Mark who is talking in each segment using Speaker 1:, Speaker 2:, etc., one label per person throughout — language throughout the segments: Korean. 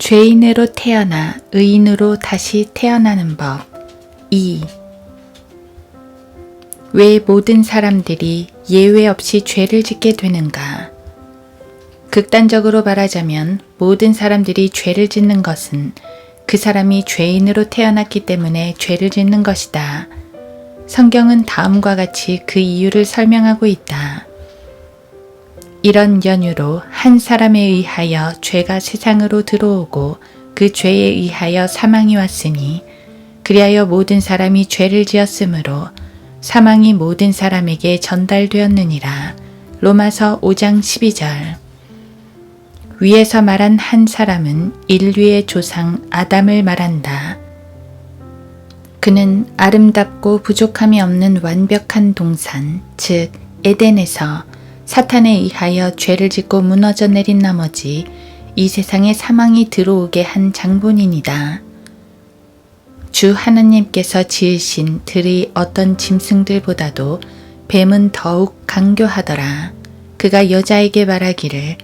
Speaker 1: 죄인으로 태어나 의인으로 다시 태어나는 법 2. 왜 모든 사람들이 예외 없이 죄를 짓게 되는가? 극단적으로 말하자면 모든 사람들이 죄를 짓는 것은 그 사람이 죄인으로 태어났기 때문에 죄를 짓는 것이다. 성경은 다음과 같이 그 이유를 설명하고 있다. 이런 연유로 한 사람에 의하여 죄가 세상으로 들어오고 그 죄에 의하여 사망이 왔으니 그리하여 모든 사람이 죄를 지었으므로 사망이 모든 사람에게 전달되었느니라. 로마서 5장 12절. 위에서 말한 한 사람은 인류의 조상 아담을 말한다. 그는 아름답고 부족함이 없는 완벽한 동산, 즉 에덴에서 사탄에 의하여 죄를 짓고 무너져 내린 나머지 이 세상에 사망이 들어오게 한 장본인이다. 주 하나님께서 지으신 들의 어떤 짐승들보다도 뱀은 더욱 강교하더라. 그가 여자에게 말하기를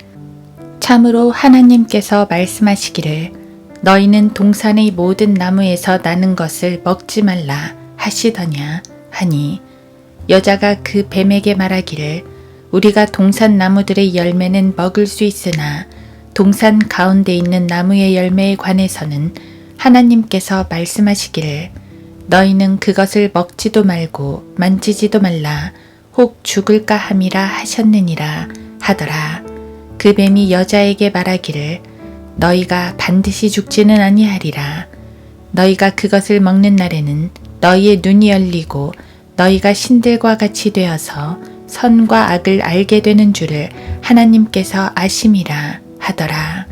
Speaker 1: 참으로 하나님께서 말씀하시기를 너희는 동산의 모든 나무에서 나는 것을 먹지 말라 하시더냐 하니 여자가 그 뱀에게 말하기를 우리가 동산 나무들의 열매는 먹을 수 있으나 동산 가운데 있는 나무의 열매에 관해서는 하나님께서 말씀하시기를 너희는 그것을 먹지도 말고 만지지도 말라 혹 죽을까 함이라 하셨느니라 하더라. 그 뱀이 여자에게 말하기를 너희가 반드시 죽지는 아니하리라. 너희가 그것을 먹는 날에는 너희의 눈이 열리고 너희가 신들과 같이 되어서 선과 악을 알게 되는 줄을 하나님께서 아심이라 하더라.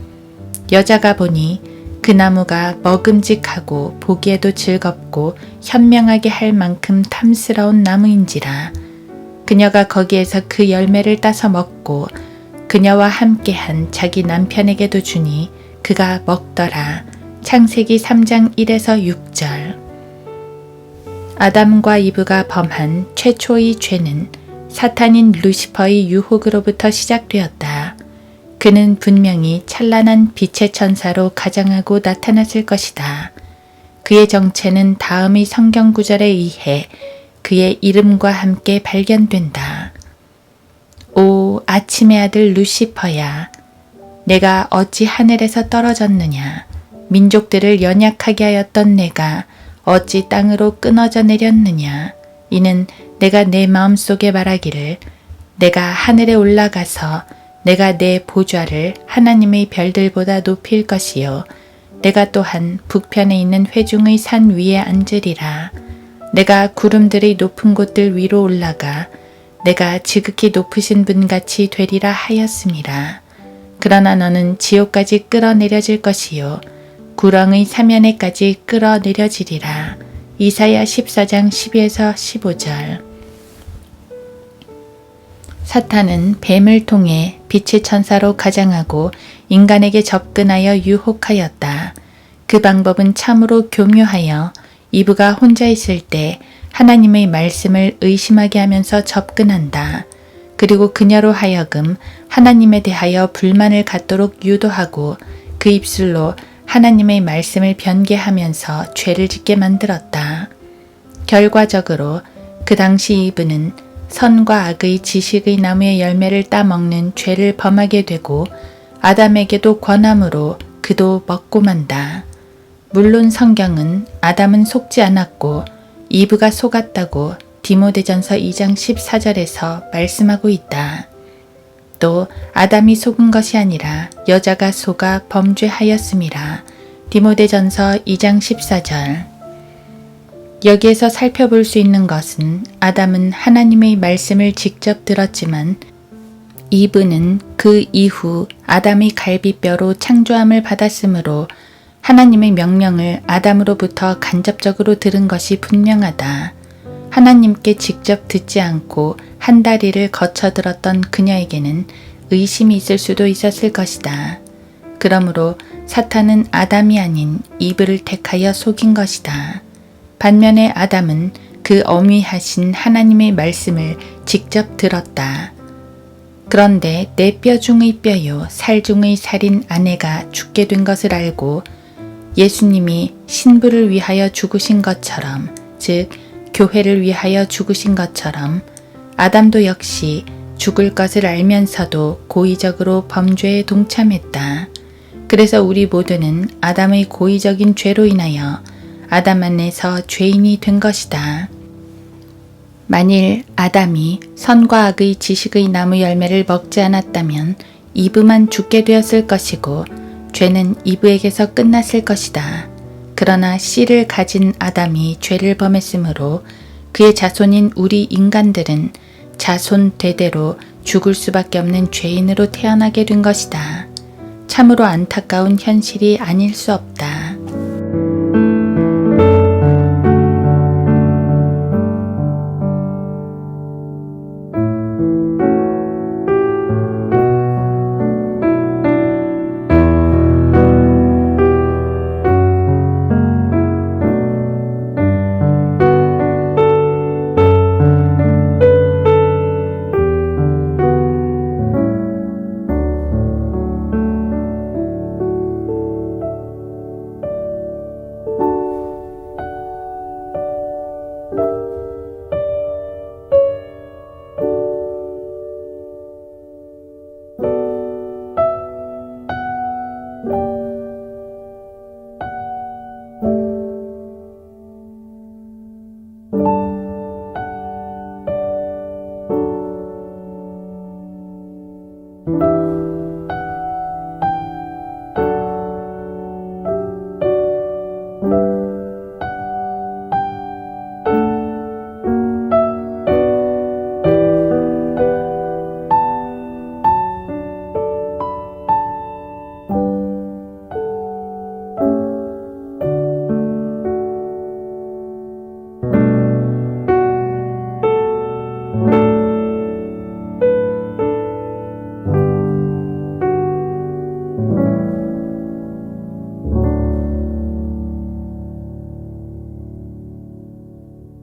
Speaker 1: 여자가 보니 그 나무가 먹음직하고 보기에도 즐겁고 현명하게 할 만큼 탐스러운 나무인지라. 그녀가 거기에서 그 열매를 따서 먹고 그녀와 함께한 자기 남편에게도 주니 그가 먹더라. 창세기 3장 1에서 6절. 아담과 이브가 범한 최초의 죄는 사탄인 루시퍼의 유혹으로부터 시작되었다. 그는 분명히 찬란한 빛의 천사로 가장하고 나타났을 것이다. 그의 정체는 다음의 성경 구절에 의해 그의 이름과 함께 발견된다. 오 아침의 아들 루시퍼야, 내가 어찌 하늘에서 떨어졌느냐? 민족들을 연약하게 하였던 내가 어찌 땅으로 끊어져 내렸느냐? 이는 내가 내 마음속에 말하기를 내가 하늘에 올라가서 내가 내 보좌를 하나님의 별들보다 높일 것이요 내가 또한 북편에 있는 회중의 산 위에 앉으리라. 내가 구름들의 높은 곳들 위로 올라가 내가 지극히 높으신 분같이 되리라 하였음이라. 그러나 너는 지옥까지 끌어내려질 것이요 구렁의 사면에까지 끌어내려지리라. 이사야 14장 12에서 15절. 사탄은 뱀을 통해 빛의 천사로 가장하고 인간에게 접근하여 유혹하였다. 그 방법은 참으로 교묘하여 이브가 혼자 있을 때 하나님의 말씀을 의심하게 하면서 접근한다. 그리고 그녀로 하여금 하나님에 대하여 불만을 갖도록 유도하고 그 입술로 하나님의 말씀을 변개하면서 죄를 짓게 만들었다. 결과적으로 그 당시 이브는 선과 악의 지식의 나무의 열매를 따먹는 죄를 범하게 되고 아담에게도 권함으로 그도 먹고 만다. 물론 성경은 아담은 속지 않았고 이브가 속았다고 디모데전서 2장 14절에서 말씀하고 있다. 또 아담이 속은 것이 아니라 여자가 속아 범죄하였음이라. 디모데전서 2장 14절. 여기에서 살펴볼 수 있는 것은 아담은 하나님의 말씀을 직접 들었지만 이브는 그 이후 아담의 갈비뼈로 창조함을 받았으므로 하나님의 명령을 아담으로부터 간접적으로 들은 것이 분명하다. 하나님께 직접 듣지 않고 한 다리를 거쳐 들었던 그녀에게는 의심이 있을 수도 있었을 것이다. 그러므로 사탄은 아담이 아닌 이브를 택하여 속인 것이다. 반면에 아담은 그 어미하신 하나님의 말씀을 직접 들었다. 그런데 내 뼈 중의 뼈요 살 중의 살인 아내가 죽게 된 것을 알고 예수님이 신부를 위하여 죽으신 것처럼, 즉 교회를 위하여 죽으신 것처럼 아담도 역시 죽을 것을 알면서도 고의적으로 범죄에 동참했다. 그래서 우리 모두는 아담의 고의적인 죄로 인하여 아담 안에서 죄인이 된 것이다. 만일 아담이 선과 악의 지식의 나무 열매를 먹지 않았다면 이브만 죽게 되었을 것이고 죄는 이브에게서 끝났을 것이다. 그러나 씨를 가진 아담이 죄를 범했으므로 그의 자손인 우리 인간들은 자손 대대로 죽을 수밖에 없는 죄인으로 태어나게 된 것이다. 참으로 안타까운 현실이 아닐 수 없다.